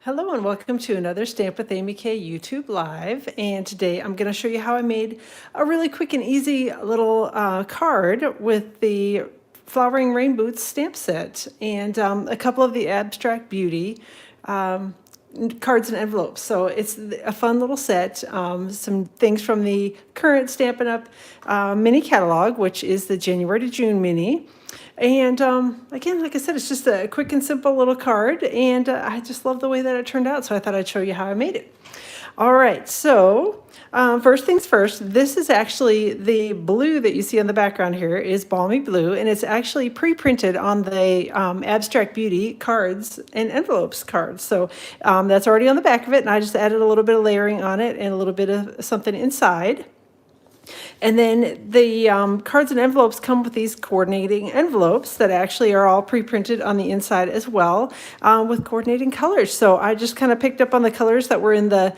Hello and welcome to another Stamp with Amy K YouTube Live. And today I'm going to show you how I made a really quick and easy little card with the Flowering Rain Boots stamp set and a couple of the Abstract Beauty cards and envelopes. So it's a fun little set. Some things from the current Stampin' Up! Mini catalog, which is the January to June mini. And again, like I said, it's just a quick and simple little card, and I just love the way that it turned out, so I thought I'd show you how I made it. All right, so first things first, this is actually the blue that you see on the background here is Balmy Blue, and it's actually pre-printed on the Abstract Beauty cards and envelopes cards. So that's already on the back of it, and I just added a little bit of layering on it and a little bit of something inside. And then the cards and envelopes come with these coordinating envelopes that actually are all pre-printed on the inside as well, with coordinating colors. So I just kind of picked up on the colors that were in the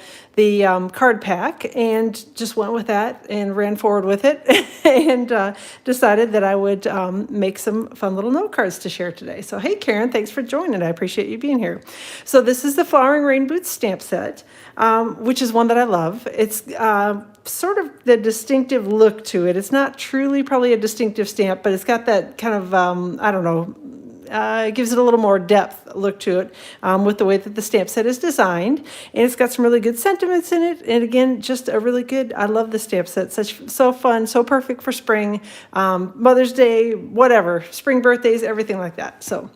card pack and just went with that and ran forward with it and decided that I would make some fun little note cards to share today. So hey Karen, thanks for joining. I appreciate you being here. So this is the Flowering Rain Boots stamp set, which is one that I love. It's sort of the distinctive look to it. It's not truly probably a distinctive stamp, but it's got that kind of, I don't know, it gives it a little more depth look to it with the way that the stamp set is designed. And it's got some really good sentiments in it. And again, just a really good, I love the stamp set. So fun, so perfect for spring, Mother's Day, whatever, spring birthdays, everything like that. So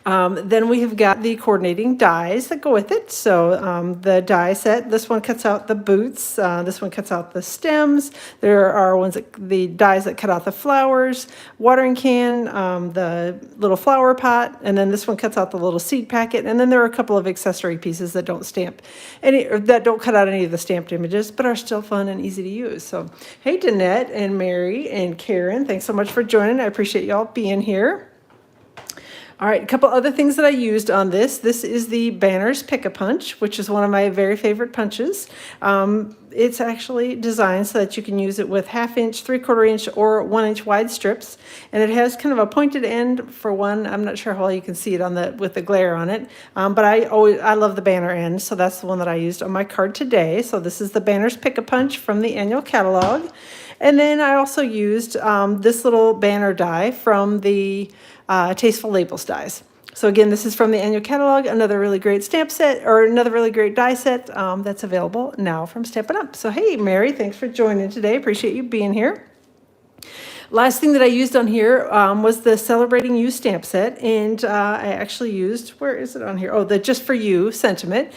then we have got the coordinating dies that go with it. So the die set, this one cuts out the boots, this one cuts out the stems. There are the dies that cut out the flowers, watering can, the little flower pot, and then this one cuts out the little seed packet. And then there are a couple of accessory pieces that don't that don't cut out any of the stamped images, but are still fun and easy to use. So hey, Danette and Mary and Karen, thanks so much for joining. I appreciate y'all being here. All right, a couple other things that I used on this. This is the Banners Pick-a-Punch, which is one of my very favorite punches. It's actually designed so that you can use it with 1/2 inch, 3/4 inch, or 1 inch wide strips. And it has kind of a pointed end for one. I'm not sure how well you can see it with the glare on it. But I love the banner end, so that's the one that I used on my card today. So this is the Banners Pick-a-Punch from the annual catalog. And then I also used this little banner die from the Tasteful Labels dies. So again, this is from the annual catalog, another really great stamp set, or another really great die set that's available now from Stampin' Up. So hey, Mary, thanks for joining today. Appreciate you being here. Last thing that I used on here was the Celebrating You stamp set, and I actually used, where is it on here? Oh, the Just For You sentiment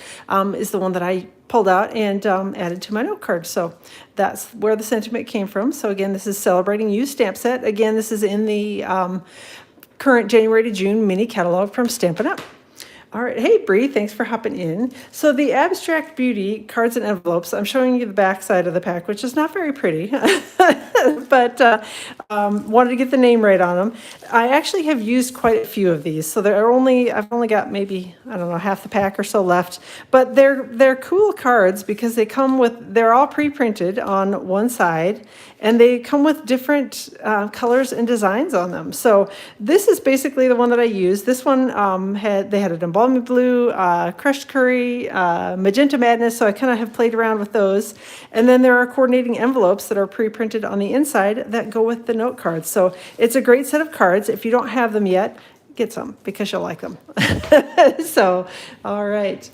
is the one that I pulled out and added to my note card. So that's where the sentiment came from. So again, this is Celebrating You stamp set. Again, this is in the current January to June mini catalog from Stampin' Up! All right, hey Bree, thanks for hopping in. So the Abstract Beauty cards and envelopes, I'm showing you the back side of the pack, which is not very pretty, but wanted to get the name right on them. I actually have used quite a few of these, so I've only got maybe, I don't know, half the pack or so left, but they're cool cards because they're all pre-printed on one side, and they come with different colors and designs on them. So this is basically the one that I used. This one they had an Embossing Blue, Crushed Curry, Magenta Madness, so I kind of have played around with those. And then there are coordinating envelopes that are pre-printed on the inside that go with the note cards. So it's a great set of cards. If you don't have them yet, get some because you'll like them. So, all right.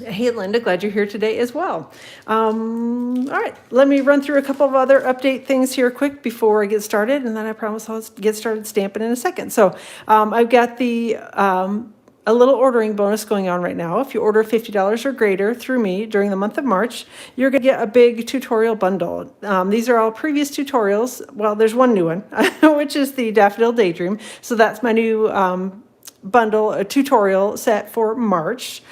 Hey, Linda, glad you're here today as well. All right, let me run through a couple of other update things here quick before I get started, and then I promise I'll get started stamping in a second. So I've got a little ordering bonus going on right now. If you order $50 or greater through me during the month of March, you're going to get a big tutorial bundle. These are all previous tutorials. Well, there's one new one, which is the Daffodil Daydream. So that's my new bundle, a tutorial set for March,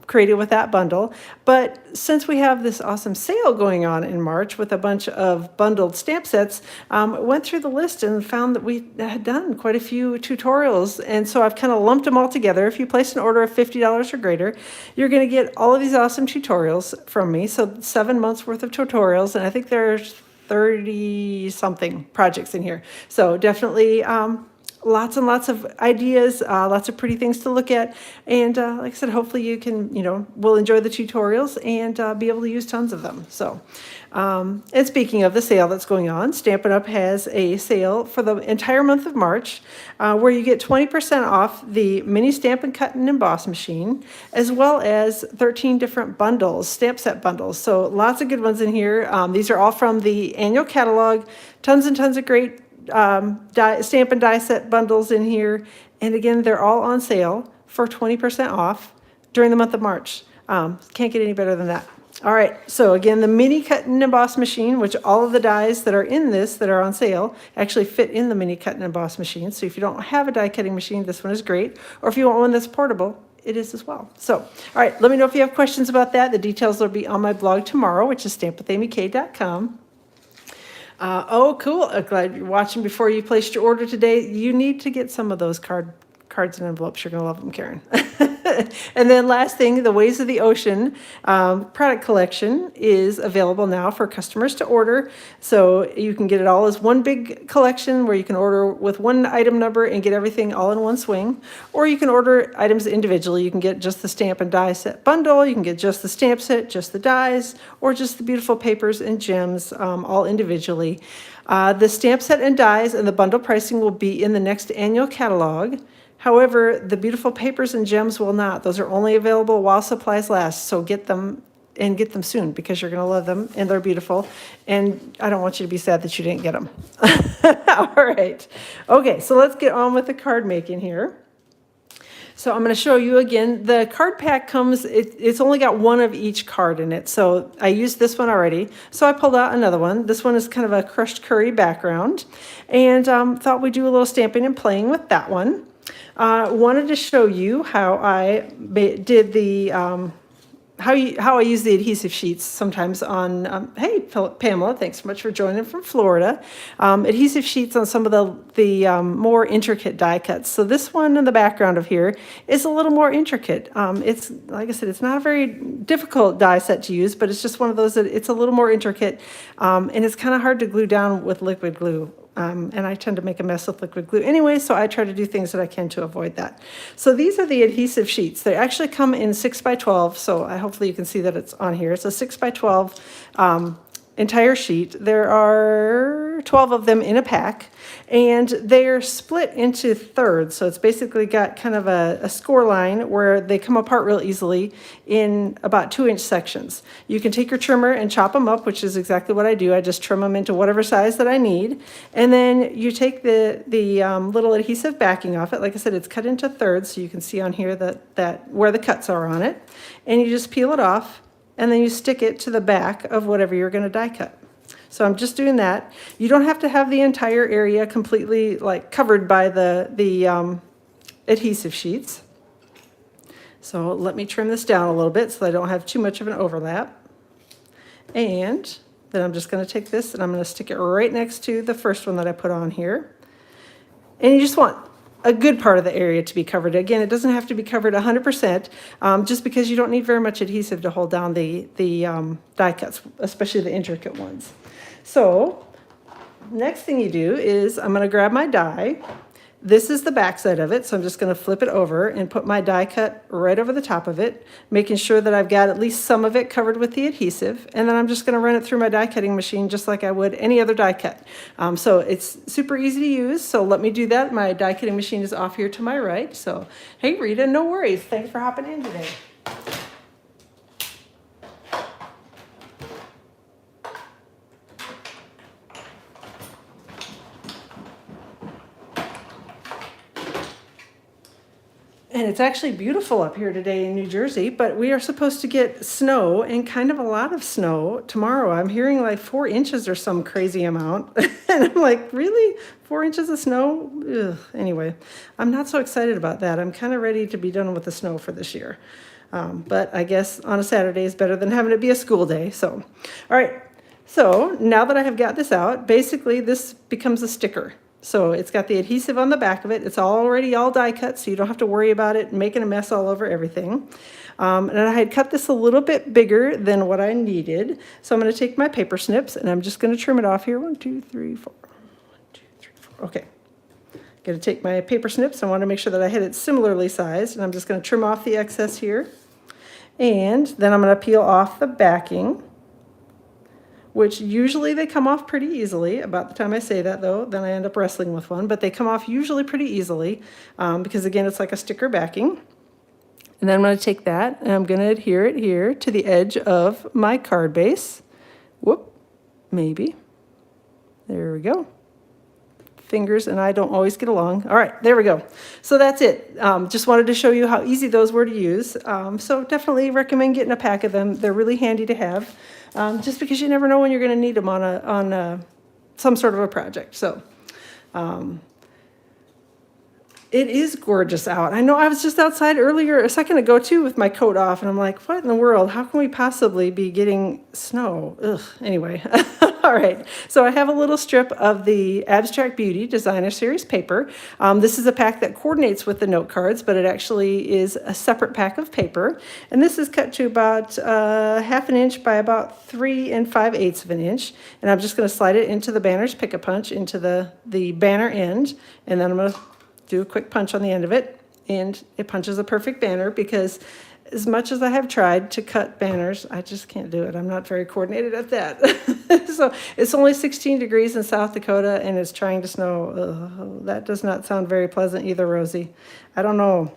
created with that bundle. But since we have this awesome sale going on in March with a bunch of bundled stamp sets, went through the list and found that we had done quite a few tutorials. And so I've kind of lumped them all together. If you place an order of $50 or greater, you're going to get all of these awesome tutorials from me. So 7 months worth of tutorials. And I think there's 30 something projects in here. So definitely lots and lots of ideas, lots of pretty things to look at. And like I said, hopefully you can, will enjoy the tutorials and be able to use tons of them. So, and speaking of the sale that's going on, Stampin' Up! Has a sale for the entire month of March where you get 20% off the mini Stampin' Cut and Emboss machine, as well as 13 different bundles, stamp set bundles. So lots of good ones in here. These are all from the annual catalog, tons and tons of great stamp and die set bundles in here. And again, they're all on sale for 20% off during the month of March. Can't get any better than that. All right, so again, the mini cut and emboss machine, which all of the dies that are in this that are on sale actually fit in the mini cut and emboss machine. So if you don't have a die cutting machine, this one is great. Or if you want one that's portable, it is as well. So, all right, let me know if you have questions about that. The details will be on my blog tomorrow, which is stampwithamyk.com. Oh, cool. I'm glad you're watching before you placed your order today. You need to get some of those cards and envelopes. You're going to love them, Karen. And then last thing, the Ways of the Ocean product collection is available now for customers to order. So you can get it all as one big collection where you can order with one item number and get everything all in one swing. Or you can order items individually. You can get just the stamp and die set bundle. You can get just the stamp set, just the dies, or just the beautiful papers and gems all individually. The stamp set and dies and the bundle pricing will be in the next annual catalog. However, the beautiful papers and gems will not. Those are only available while supplies last. So get them and get them soon because you're going to love them and they're beautiful. And I don't want you to be sad that you didn't get them. All right. Okay, so let's get on with the card making here. So I'm going to show you again. The card pack comes, it's only got one of each card in it. So I used this one already. So I pulled out another one. This one is kind of a crushed curry background. And thought we'd do a little stamping and playing with that one. Wanted to show you how I did the, how I use the adhesive sheets sometimes on, hey, Pamela, thanks so much for joining from Florida. Adhesive sheets on some of the more intricate die cuts. So this one in the background of here is a little more intricate. It's, like I said, it's not a very difficult die set to use, but it's just one of those that it's a little more intricate, and it's kind of hard to glue down with liquid glue. And I tend to make a mess with liquid glue anyway, so I try to do things that I can to avoid that. So these are the adhesive sheets. They actually come in 6x12, so hopefully you can see that it's on here. It's a 6x12 entire sheet. There are 12 of them in a pack, and they're split into thirds. So it's basically got kind of a score line where they come apart real easily in about 2-inch sections. You can take your trimmer and chop them up, which is exactly what I do. I just trim them into whatever size that I need. And then you take the little adhesive backing off it. Like I said, it's cut into thirds, so you can see on here that where the cuts are on it. And you just peel it off, and then you stick it to the back of whatever you're going to die cut. So I'm just doing that. You don't have to have the entire area completely like covered by the adhesive sheets. So let me trim this down a little bit so I don't have too much of an overlap. And then I'm just going to take this and I'm going to stick it right next to the first one that I put on here. And you just want a good part of the area to be covered. Again, it doesn't have to be covered 100%, just because you don't need very much adhesive to hold down the die cuts, especially the intricate ones. So next thing you do is I'm going to grab my die. This is the back side of it, so I'm just going to flip it over and put my die cut right over the top of it, making sure that I've got at least some of it covered with the adhesive, and then I'm just going to run it through my die cutting machine just like I would any other die cut. So it's super easy to use, so let me do that. My die cutting machine is off here to my right, so hey Rita, no worries. Thanks for hopping in today. And it's actually beautiful up here today in New Jersey, but we are supposed to get snow and kind of a lot of snow tomorrow. I'm hearing like 4 inches or some crazy amount. And I'm like, really? 4 inches of snow? Ugh. Anyway, I'm not so excited about that. I'm kind of ready to be done with the snow for this year. But I guess on a Saturday is better than having it be a school day. So, all right. So now that I have got this out, basically this becomes a sticker. So it's got the adhesive on the back of it. It's already all die cut, so you don't have to worry about it making a mess all over everything. And I had cut this a little bit bigger than what I needed. So I'm going to take my paper snips and I'm just going to trim it off here. 1, 2, 3, 4. 1, 2, 3, 4. Okay. Going to take my paper snips. I want to make sure that I hit it similarly sized, and I'm just going to trim off the excess here. And then I'm going to peel off the backing, which usually they come off pretty easily. About the time I say that, though, then I end up wrestling with one, but they come off usually pretty easily because, again, it's like a sticker backing. And then I'm going to take that and I'm going to adhere it here to the edge of my card base. Whoop, maybe. There we go. Fingers and I don't always get along. All right, there we go. So that's it. Just wanted to show you how easy those were to use. So definitely recommend getting a pack of them. They're really handy to have, just because you never know when you're going to need them on some sort of a project. So it is gorgeous out. I know I was just outside earlier, a second ago too, with my coat off, and I'm like, what in the world? How can we possibly be getting snow? Ugh. Anyway, all right. So I have a little strip of the Abstract Beauty Designer Series paper. This is a pack that coordinates with the note cards, but it actually is a separate pack of paper. And this is cut to about 1/2 inch by about 3 5/8 inch. And I'm just going to slide it into the banner's pick-a-punch into the banner end, and then I'm going to do a quick punch on the end of it, and it punches a perfect banner, because as much as I have tried to cut banners, I just can't do it. I'm not very coordinated at that. So it's only 16 degrees in South Dakota and it's trying to snow. Ugh, that does not sound very pleasant either, Rosie. I don't know.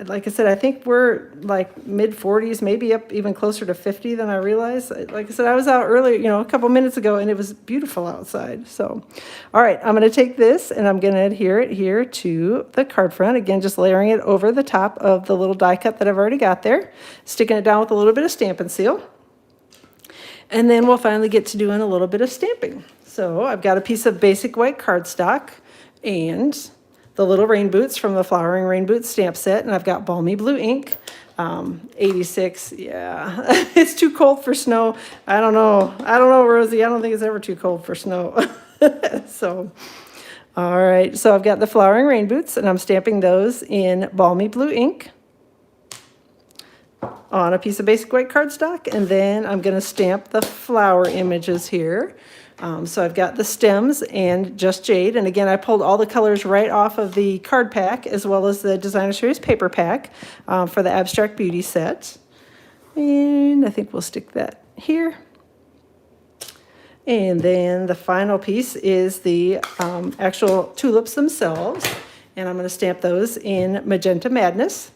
Like I said, I think we're like mid 40s, maybe up even closer to 50 than I realized. Like I said, I was out earlier, a couple minutes ago, and it was beautiful outside. So, all right, I'm going to take this and I'm going to adhere it here to the card front. Again, just layering it over the top of the little die cut that I've already got there, sticking it down with a little bit of Stampin' Seal. And then we'll finally get to doing a little bit of stamping. So I've got a piece of basic white cardstock and the little rain boots from the Flowering Rain Boots stamp set, and I've got balmy blue ink, 86. Yeah, it's too cold for snow. I don't know, Rosie. I don't think it's ever too cold for snow. So, all right. So I've got the Flowering Rain Boots, and I'm stamping those in balmy blue ink on a piece of basic white cardstock, and then I'm going to stamp the flower images here. So I've got the stems and Just Jade, and again, I pulled all the colors right off of the card pack as well as the Designer Series paper pack for the Abstract Beauty set. And I think we'll stick that here. And then the final piece is the actual tulips themselves, and I'm going to stamp those in Magenta Madness.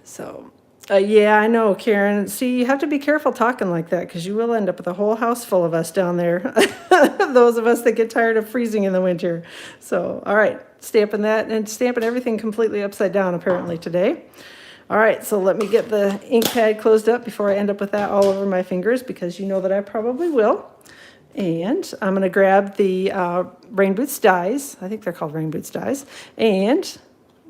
So yeah, I know, Karen. See, you have to be careful talking like that, because you will end up with a whole house full of us down there. Those of us that get tired of freezing in the winter. So, all right, stamping that and stamping everything completely upside down apparently today. All right, so let me get the ink pad closed up before I end up with that all over my fingers, because you know that I probably will. And I'm going to grab the Rain Boots dies. I think they're called Rain Boots dies. And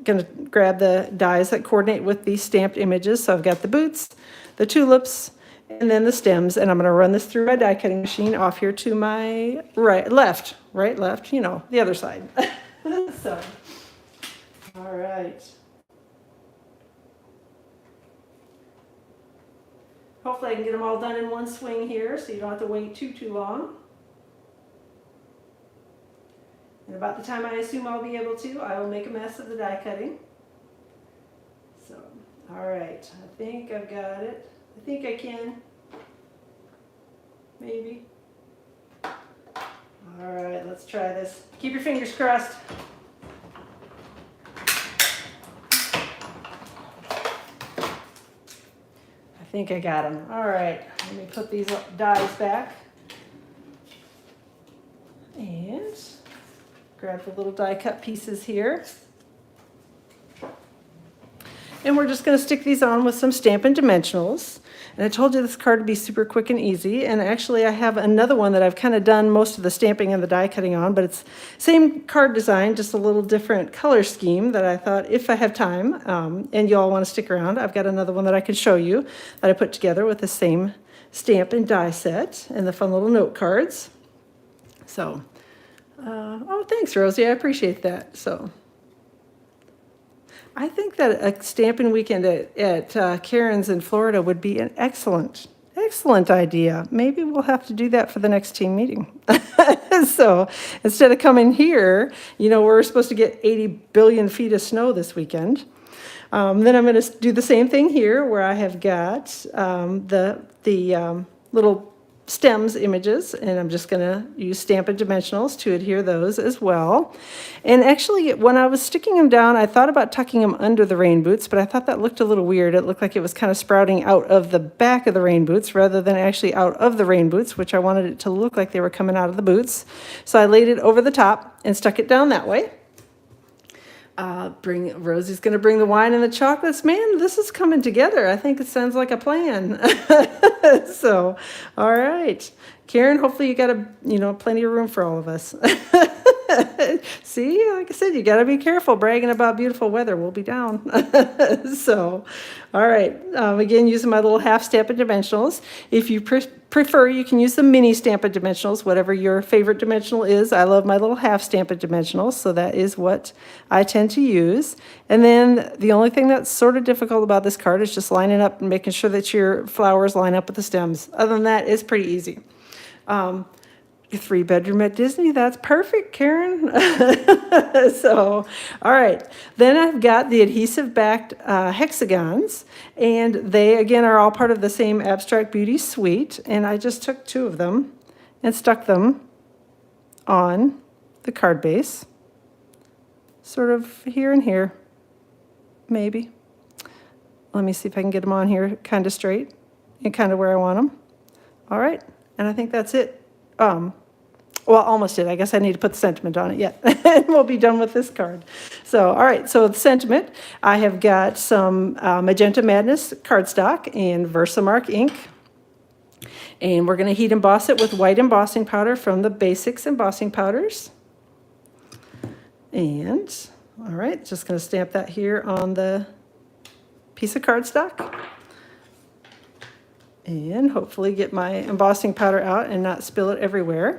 going to grab the dies that coordinate with the stamped images. So I've got the boots, the tulips, and then the stems, and I'm going to run this through my die cutting machine off here to my left, the other side. So, all right. Hopefully I can get them all done in one swing here, so you don't have to wait too long. And about the time I assume I'll be able to, I will make a mess of the die cutting. So, all right, I think I've got it. I think I can. Maybe. All right, let's try this. Keep your fingers crossed. I think I got them. All right, let me put these dies back. And grab the little die cut pieces here. And we're just going to stick these on with some Stampin' Dimensionals. And I told you this card would be super quick and easy. And actually I have another one that I've kind of done most of the stamping and the die cutting on, but it's same card design, just a little different color scheme that I thought if I have time, and you all want to stick around, I've got another one that I can show you that I put together with the same stamp and die set and the fun little note cards. So, oh, thanks, Rosie. I appreciate that. So, I think that a stamping weekend at Karen's in Florida would be an excellent Excellent idea. Maybe we'll have to do that for the next team meeting. So instead of coming here, you know, we're supposed to get 80 billion feet of snow this weekend. Then I'm going to do the same thing here where I have got the little stems images, and I'm just going to use Stampin' Dimensionals to adhere those as well. And actually, when I was sticking them down, I thought about tucking them under the rain boots, but I thought that looked a little weird. It looked like it was kind of sprouting out of the back of the rain boots rather than actually out of the rain boots, which I wanted it to look like they were coming out of the boots. So I laid it over the top and stuck it down that way. Rosie's going to bring the wine and the chocolates. Man, this is coming together. I think it sounds like a plan. So, all right. Karen, hopefully you got plenty of room for all of us. See, like I said, you got to be careful bragging about beautiful weather. We'll be down. So, all right. Again, using my little half Stampin' Dimensionals. If you prefer, you can use the mini Stampin' Dimensionals, whatever your favorite dimensional is. I love my little half Stampin' Dimensionals, so that is what I tend to use. And then the only thing that's sort of difficult about this card is just lining up and making sure that your flowers line up with the stems. Other than that, it's pretty easy. Your 3-bedroom at Disney, that's perfect, Karen. So, all right. Then I've got the adhesive-backed hexagons, and they, again, are all part of the same Abstract Beauty suite, and I just took 2 of them and stuck them on the card base, sort of here and here, maybe. Let me see if I can get them on here kind of straight and kind of where I want them. All right, and I think that's it. Well, almost did. I guess I need to put the sentiment on it yet. And we'll be done with this card. So, all right. So the sentiment, I have got some Magenta Madness cardstock and Versamark ink. And we're going to heat emboss it with white embossing powder from the Basics embossing powders. And, all right, just going to stamp that here on the piece of cardstock. And hopefully get my embossing powder out and not spill it everywhere.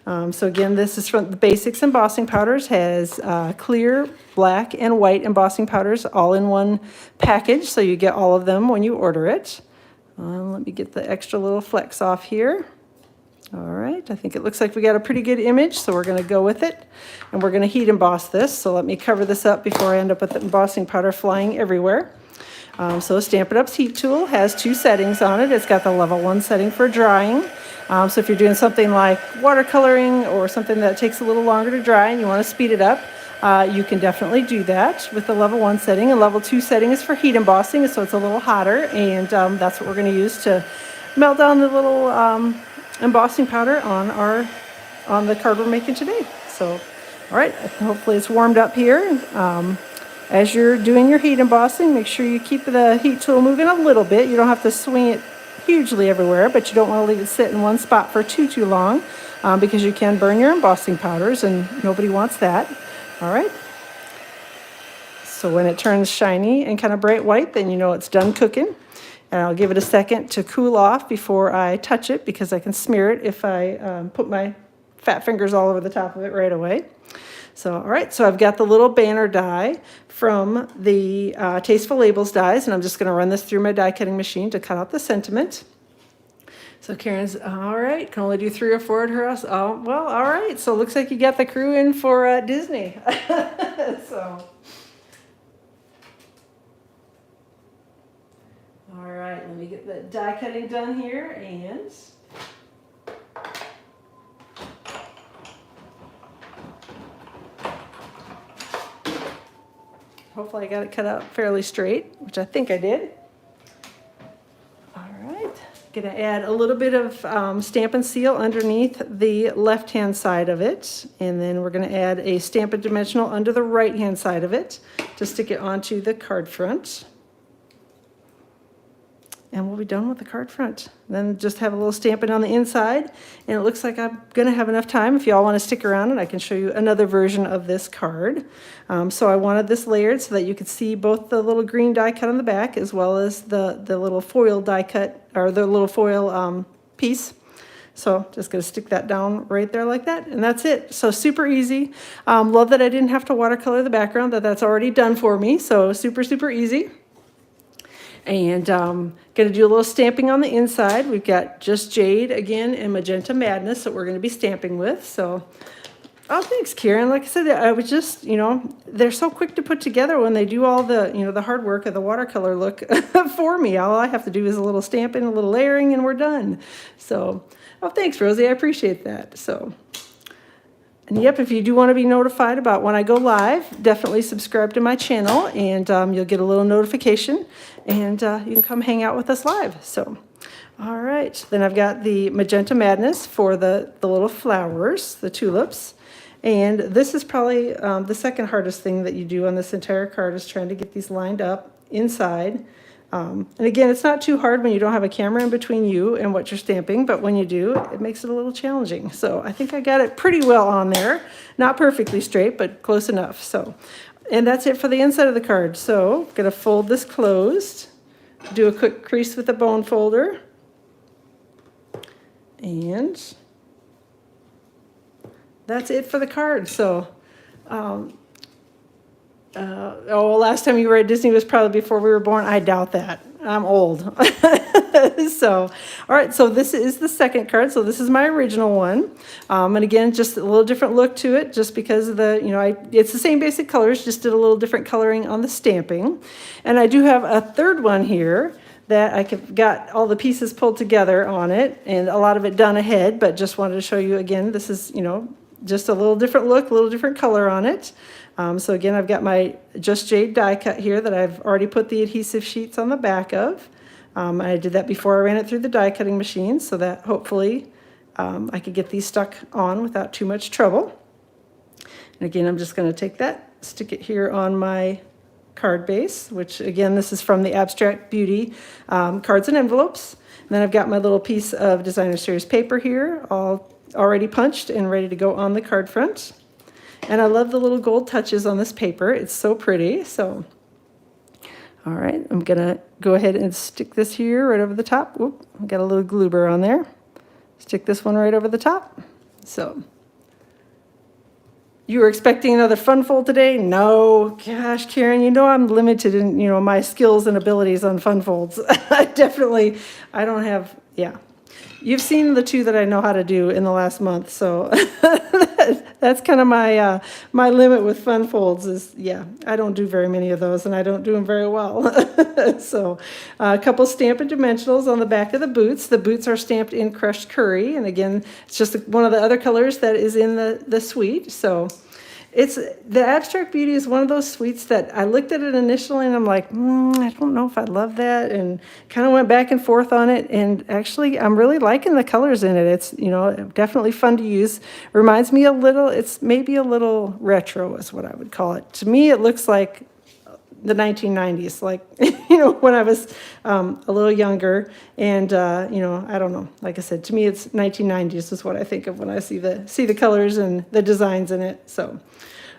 So again, this is from the Basics embossing powders, has clear, black, and white embossing powders all in one package, so you get all of them when you order it. Let me get the extra little flecks off here. All right, I think it looks like we got a pretty good image, so we're going to go with it. And we're going to heat emboss this, so let me cover this up before I end up with the embossing powder flying everywhere. So Stampin' Up's heat tool has 2 settings on it. It's got the level 1 setting for drying. So if you're doing something like watercoloring or something that takes a little longer to dry and you want to speed it up, you can definitely do that with the level 1 setting. And level 2 setting is for heat embossing, so it's a little hotter, and that's what we're going to use to melt down the little embossing powder on the card we're making today. So, all right, hopefully it's warmed up here. As you're doing your heat embossing, make sure you keep the heat tool moving a little bit. You don't have to swing it hugely everywhere, but you don't want to leave it sit in one spot for too long because you can burn your embossing powders, and nobody wants that. All right. So when it turns shiny and kind of bright white, then you know it's done cooking. And I'll give it a second to cool off before I touch it, because I can smear it if I put my fat fingers all over the top of it right away. So, all right, so I've got the little banner die from the Tasteful Labels dies, and I'm just going to run this through my die cutting machine to cut out the sentiment. So Karen's, all right, can only do 3 or 4 at her house. Oh, well, all right, so it looks like you got the crew in for Disney. So, all right, let me get the die cutting done here, and hopefully I got it cut out fairly straight, which I think I did. All right, gonna add a little bit of Stampin' Seal underneath the left-hand side of it, and then we're gonna add a Stampin' Dimensional under the right-hand side of it to stick it onto the card front. And we'll be done with the card front. Then just have a little Stampin' on the inside, and it looks like I'm gonna have enough time. If y'all wanna stick around, and I can show you another version of this card. So I wanted this layered so that you could see both the little green die cut on the back as well as the little foil die cut, or the little foil piece. So just gonna stick that down right there like that, and that's it. So super easy. Love that I didn't have to watercolor the background, that's already done for me. So super, super easy. And going to do a little stamping on the inside. We've got Just Jade again and Magenta Madness that we're going to be stamping with. So, oh, thanks, Karen. Like I said, I was just, they're so quick to put together when they do all the, the hard work of the watercolor look for me. All I have to do is a little stamping, a little layering, and we're done. So, oh, thanks, Rosie. I appreciate that. So, and yep, if you do want to be notified about when I go live, definitely subscribe to my channel, and you'll get a little notification, and you can come hang out with us live. So, all right. Then I've got the Magenta Madness for the little flowers, the tulips. And this is probably the second hardest thing that you do on this entire card is trying to get these lined up inside. And again, it's not too hard when you don't have a camera in between you and what you're stamping, but when you do, it makes it a little challenging. So I think I got it pretty well on there. Not perfectly straight, but close enough. So, and that's it for the inside of the card. So I'm going to fold this closed, do a quick crease with the bone folder, and that's it for the card. So, last time you were at Disney was probably before we were born. I doubt that. I'm old. So, all right, so this is the second card. So this is my original one. And again, just a little different look to it just because of the, it's the same basic colors, just did a little different coloring on the stamping. And I do have a third one here that I got all the pieces pulled together on it and a lot of it done ahead, but just wanted to show you again, this is, just a little different look, a little different color on it. So again, I've got my Just Jade die cut here that I've already put the adhesive sheets on the back of. I did that before I ran it through the die cutting machine so that hopefully I could get these stuck on without too much trouble. And again, I'm just going to take that, stick it here on my card base, which again, this is from the Abstract Beauty cards and envelopes. And then I've got my little piece of Designer Series paper here, all already punched and ready to go on the card front. And I love the little gold touches on this paper. It's so pretty. So, all right, I'm gonna go ahead and stick this here right over the top. Whoop, I got a little glue burr on there. Stick this one right over the top. So, you were expecting another fun fold today? No, gosh, Karen, I'm limited in, my skills and abilities on fun folds. I don't have, yeah. You've seen the two that I know how to do in the last month, so that's kind of my my limit with fun folds is, yeah, I don't do very many of those, and I don't do them very well. So a couple Stampin' Dimensionals on the back of the boots. The boots are stamped in crushed curry, and again, it's just one of the other colors that is in the suite, so it's the Abstract Beauty is one of those suites that I looked at it initially and I'm like, I don't know if I love that, and kind of went back and forth on it. And actually, I'm really liking the colors in it. It's, definitely fun to use. Reminds me a little, it's maybe a little retro is what I would call it. To me, it looks like the 1990s, like, when I was a little younger. And, I don't know. Like I said, to me, it's 1990s is what I think of when I see the colors and the designs in it. So,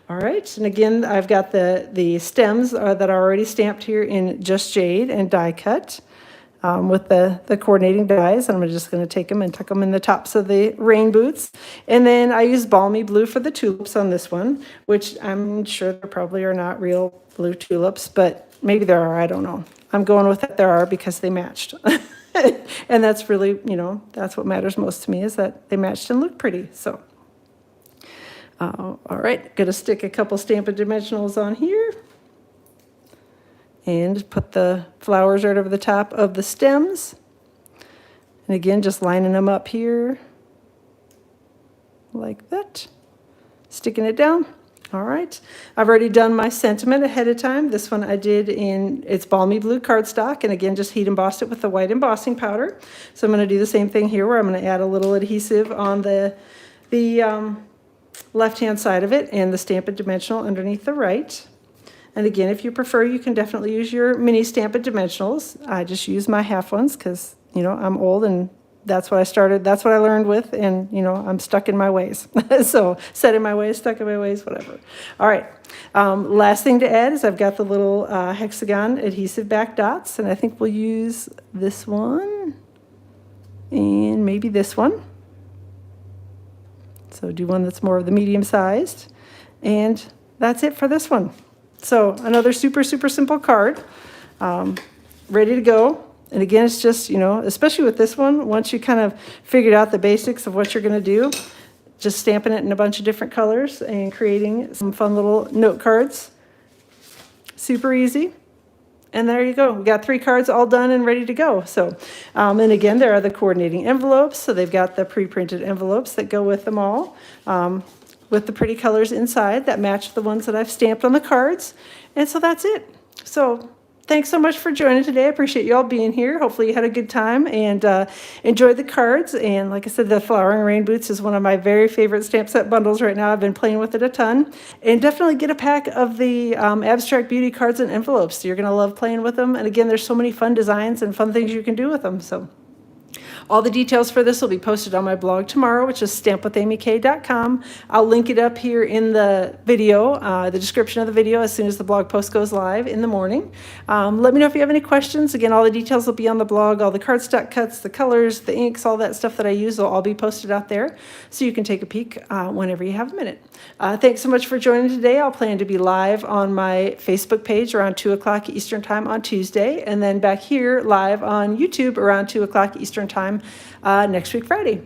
all right. And again, I've got the stems that are already stamped here in Just Jade and die cut with the coordinating dies. And I'm just going to take them and tuck them in the tops of the rain boots. And then I use Balmy Blue for the tulips on this one, which I'm sure there probably are not real blue tulips, but maybe there are. I don't know. I'm going with that there are because they matched. And that's really, that's what matters most to me is that they matched and look pretty. So, all right, going to stick a couple Stampin' Dimensionals on here. And put the flowers right over the top of the stems. And again, just lining them up here like that. Sticking it down. All right. I've already done my sentiment ahead of time. This one I did it's Balmy Blue cardstock. And again, just heat embossed it with the white embossing powder. So I'm going to do the same thing here where I'm going to add a little adhesive on the left-hand side of it and the Stampin' Dimensional underneath the right. And again, if you prefer, you can definitely use your mini Stampin' Dimensionals. I just use my half ones because, I'm old and that's what I started. That's what I learned with. And, I'm stuck in my ways. So set in my ways, stuck in my ways, whatever. All right. Last thing to add is I've got the little hexagon adhesive back dots. And I think we'll use this one and maybe this one. So do one that's more of the medium sized. And that's it for this one. So another super, super simple card. ready to go. And again, it's just, you know, especially with this one, once you kind of figured out the basics of what you're going to do, just stamping it in a bunch of different colors and creating some fun little note cards. Super easy. And there you go. We got 3 cards all done and ready to go. So, and again, there are the coordinating envelopes. So they've got the pre-printed envelopes that go with them all, with the pretty colors inside that match the ones that I've stamped on the cards. And so that's it. So thanks so much for joining today. I appreciate you all being here. Hopefully you had a good time and enjoyed the cards. And like I said, the Flowering Rain Boots is one of my very favorite stamp set bundles right now. I've been playing with it a ton. And definitely get a pack of the Abstract Beauty cards and envelopes. You're going to love playing with them. And again, there's so many fun designs and fun things you can do with them. So all the details for this will be posted on my blog tomorrow, which is stampwithamyk.com. I'll link it up here in the video, the description of the video, as soon as the blog post goes live in the morning. Let me know if you have any questions. Again, all the details will be on the blog. All the cardstock cuts, the colors, the inks, all that stuff that I use will all be posted out there, so you can take a peek whenever you have a minute. Thanks so much for joining today. I'll plan to be live on my Facebook page around 2 o'clock Eastern Time on Tuesday, and then back here live on YouTube around 2 o'clock Eastern Time next week, Friday.